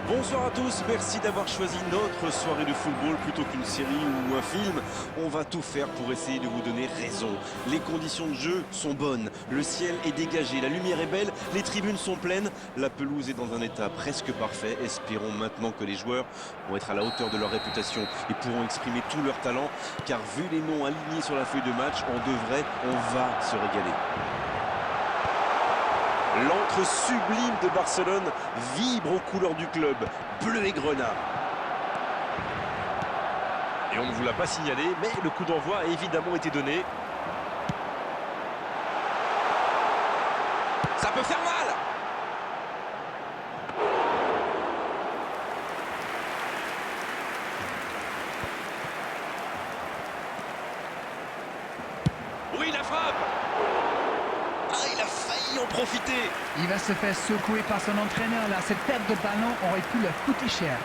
Bonsoir à tous, merci d'avoir choisi notre soirée de football plutôt qu'une série ou un film. On va tout faire pour essayer de vous donner raison. Les conditions de jeu sont bonnes, le ciel est dégagé, la lumière est belle, les tribunes sont pleines, la pelouse est dans un état presque parfait. Espérons maintenant que les joueurs vont être à la hauteur de leur réputation et pourront exprimer tout leur talent, car vu les noms alignés sur la feuille de match, on va se régaler. L'antre sublime de Barcelone vibre aux couleurs du club, bleu et grenat. Et on ne vous l'a pas signalé, mais le coup d'envoi a évidemment été donné. Ça peut faire mal! Oui, la frappe! Ah, il a failli en profiter! Il va se faire secouer par son entraîneur là. Cette perte de ballon aurait pu leur coûter cher.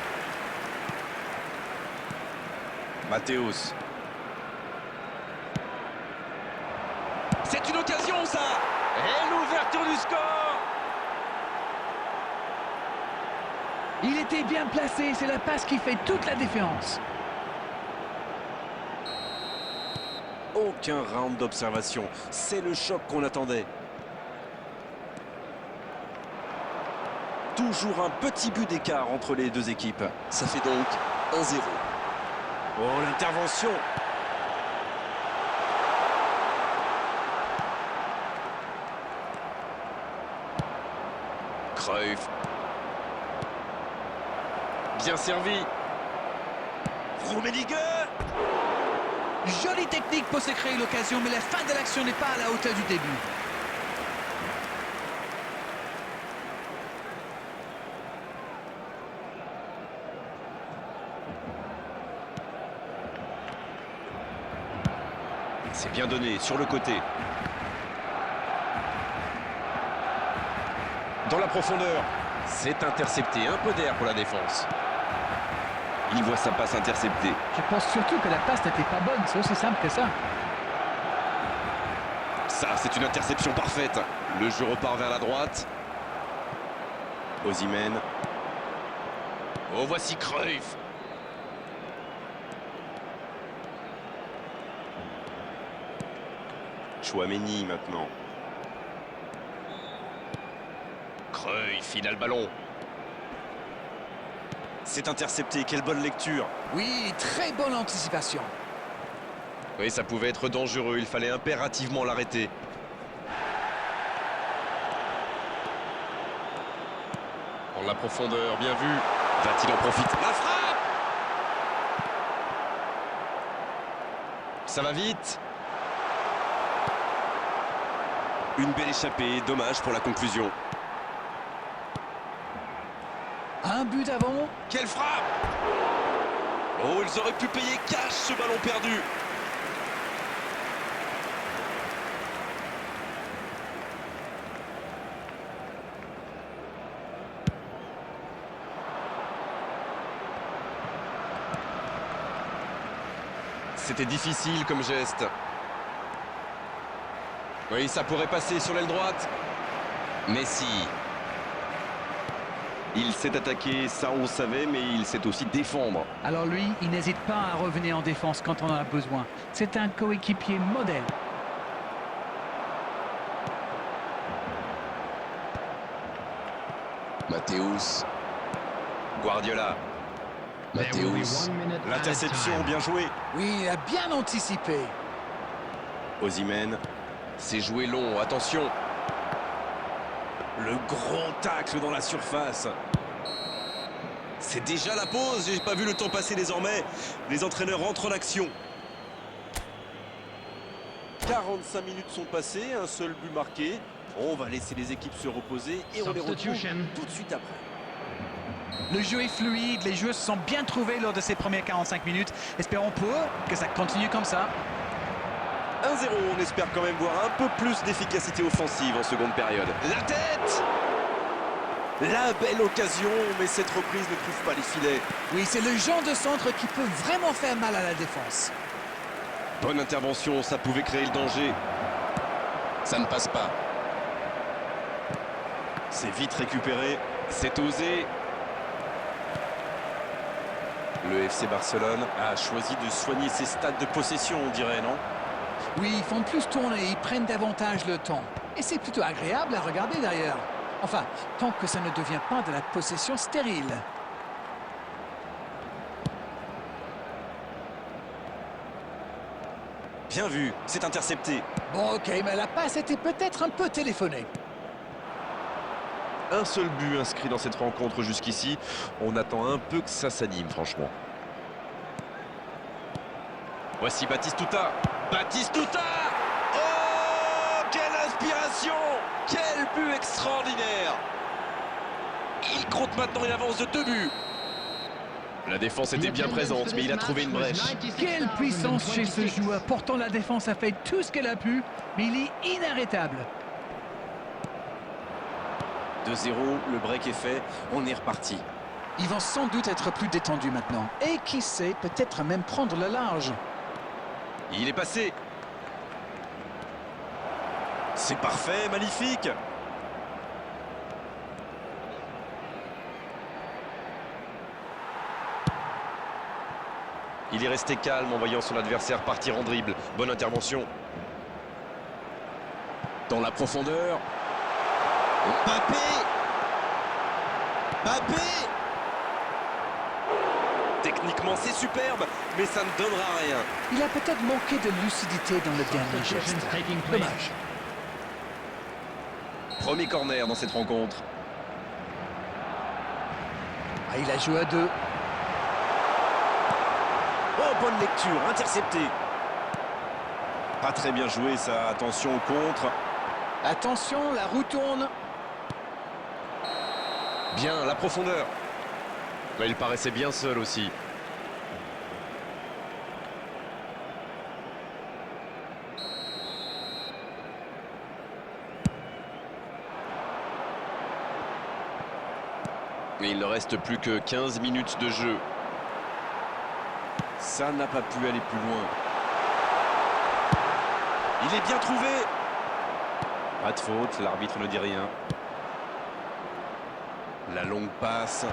Mathéus. C'est une occasion, ça! Et l'ouverture du score! Il était bien placé. C'est la passe qui fait toute la différence. Aucun round d'observation. C'est le choc qu'on attendait. Toujours un petit but d'écart entre les deux équipes. Ça fait donc 1-0. Oh, l'intervention! Cruyff. Bien servi. Rummenigge. Jolie technique pour se créer l'occasion, mais la fin de l'action n'est pas à la hauteur du début. C'est bien donné, sur le côté. Dans la profondeur. C'est intercepté, un peu d'air pour la défense. Il voit sa passe interceptée. Je pense surtout que la passe n'était pas bonne. C'est aussi simple que ça. Ça, c'est une interception parfaite. Le jeu repart vers la droite. Osimhen. Oh, voici Cruyff. Chouameni maintenant. Cruyff, il a le ballon. C'est intercepté, quelle bonne lecture. Oui, très bonne anticipation. Oui, ça pouvait être dangereux, il fallait impérativement l'arrêter. Dans la profondeur, bien vu. Va-t-il en profiter? La frappe! Ça va vite. Une belle échappée, dommage pour la conclusion. Un but avant. Quelle frappe! Oh, ils auraient pu payer cash ce ballon perdu. C'était difficile comme geste. Oui, ça pourrait passer sur l'aile droite. Messi. Il s'est attaqué, ça on savait, mais il sait aussi défendre. Alors lui, il n'hésite pas à revenir en défense quand on en a besoin. C'est un coéquipier modèle. Mathéus. Guardiola. Mathéus. L'interception, bien joué. Oui, il a bien anticipé. Osimhen. C'est joué long, attention. Le gros tacle dans la surface. C'est déjà la pause, j'ai pas vu le temps passer désormais. Les entraîneurs rentrent en action. 45 minutes sont passées, un seul but marqué. On va laisser les équipes se reposer et on les retrouve tout de suite après. Le jeu est fluide, les joueurs se sont bien trouvés lors de ces premières 45 minutes. Espérons pour que ça continue comme ça. 1-0, on espère quand même voir un peu plus d'efficacité offensive en seconde période. La tête! La belle occasion, mais cette reprise ne trouve pas les filets. Oui, c'est le genre de centre qui peut vraiment faire mal à la défense. Bonne intervention, ça pouvait créer le danger. Ça ne passe pas. C'est vite récupéré, c'est osé. Le FC Barcelone a choisi de soigner ses stats de possession, on dirait, non? Oui, ils font plus tourner, ils prennent davantage le temps. Et c'est plutôt agréable à regarder d'ailleurs. Enfin, tant que ça ne devient pas de la possession stérile. Bien vu, c'est intercepté. Bon, ok, mais la passe était peut-être un peu téléphonée. Un seul but inscrit dans cette rencontre jusqu'ici. On attend un peu que ça s'anime, franchement. Voici Batistuta. Batistuta! Oh, quelle inspiration! Quel but extraordinaire! Il compte maintenant une avance de 2 buts. La défense était bien présente, mais il a trouvé une brèche. Quelle puissance chez ce joueur. Pourtant, la défense a fait tout ce qu'elle a pu, mais il est inarrêtable. 2-0, le break est fait, on est reparti. Ils vont sans doute être plus détendus maintenant. Et qui sait, peut-être même prendre le large. Il est passé. C'est parfait, magnifique. Il est resté calme en voyant son adversaire partir en dribble. Bonne intervention. Dans la profondeur. Mbappé! Mbappé! Techniquement, c'est superbe, mais ça ne donnera rien. Il a peut-être manqué de lucidité dans le dernier geste. Dommage. Premier corner dans cette rencontre. Ah, il a joué à 2. Oh, bonne lecture, intercepté. Pas très bien joué, ça. Attention au contre. Attention, la roue tourne. Bien, la profondeur. Là, il paraissait bien seul aussi. Et il ne reste plus que 15 minutes de jeu. Ça n'a pas pu aller plus loin. Il est bien trouvé. Pas de faute, l'arbitre ne dit rien. La longue passe.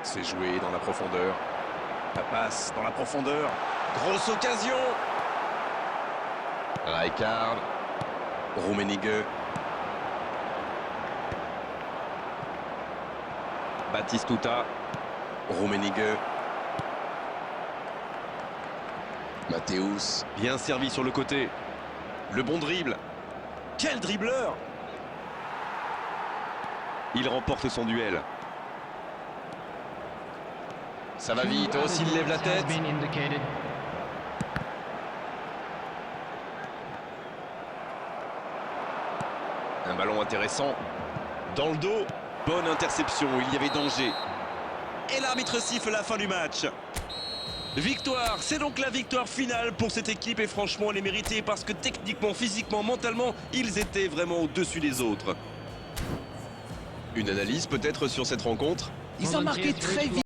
C'est joué dans la profondeur. La passe dans la profondeur. Grosse occasion. Rijkaard. Rummenigge. Batistuta. Rummenigge. Matthäus. Bien servi sur le côté. Le bon dribble. Quel dribbleur! Il remporte son duel. Ça va vite, oh, s'il lève la tête. Un ballon intéressant. Dans le dos. Bonne interception, il y avait danger. Et l'arbitre siffle la fin du match. Victoire, c'est donc la victoire finale pour cette équipe et franchement elle est méritée parce que techniquement, physiquement, mentalement, ils étaient vraiment au-dessus des autres. Une analyse peut-être sur cette rencontre? Ils ont marqué très vite.